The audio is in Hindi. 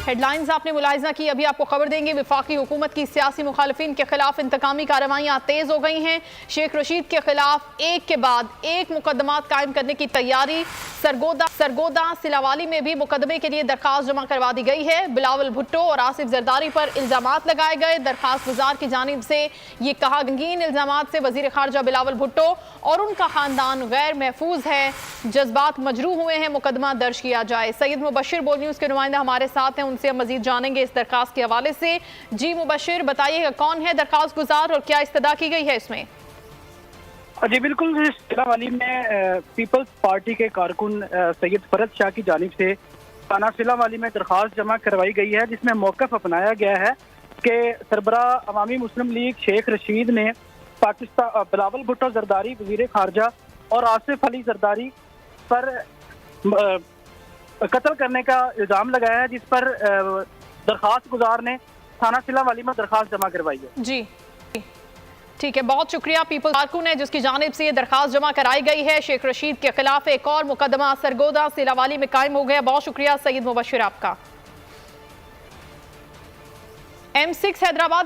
हेडलाइंस आपने मुलाहिजा की। अभी आपको खबर देंगे, वफाकी हुकूमत की सियासी मुखालिफिन के खिलाफ इंतकामी कार्रवाइयाँ तेज हो गई हैं। शेख रशीद के खिलाफ एक के बाद एक मुकदमात कायम करने की तैयारी। सरगोदा सिलावाली में भी मुकदमे के लिए दरखास्त जमा करवा दी गई है। बिलावल भुट्टो और आसिफ जरदारी पर इल्जामात लगाए गए। दरखास्त गुजार की जानिब से ये कहा, गंगीन इल्जामात से वजीर खारजा बिलावल भुट्टो और उनका खानदान गैर महफूज है, जज्बात मजरूह हुए हैं, मुकदमा दर्ज किया जाए। सैयद मुबशिर बोल न्यूज़ के नुमाइंदा हमारे साथ हैं, उनसे हम मजीद जानेंगे इस दरखास्त के हवाले से। जी मुबशिर, बताइएगा कौन है दरखास्त गुजार और क्या इस्तदा की गई है इसमें? जी बिल्कुल, सिलावाली में पीपल्स पार्टी के कारकुन सैयद फरद शाह की जानिब से थाना सिलावाली में दरखास्त जमा करवाई गई है, जिसमें मौक़िफ़ अपनाया गया है कि सरबराह अवामी मुस्लिम लीग शेख रशीद ने पाकिस्तान बिलावल भुट्टो जरदारी वज़ीर खारजा और आसिफ अली जरदारी पर कत्ल करने का इल्ज़ाम लगाया है, जिस पर दरखास्त गुजार ने थाना सिलावाली में दरखास्त जमा करवाई है। जी ठीक है, बहुत शुक्रिया। पीपल कारकुन है जिसकी जानिब से ये दरखास्त जमा कराई गई है। शेख रशीद के खिलाफ एक और मुकदमा सरगोदा सिलावाली में कायम हो गया। बहुत शुक्रिया सैयद मुबशिर आपका। M6 हैदराबाद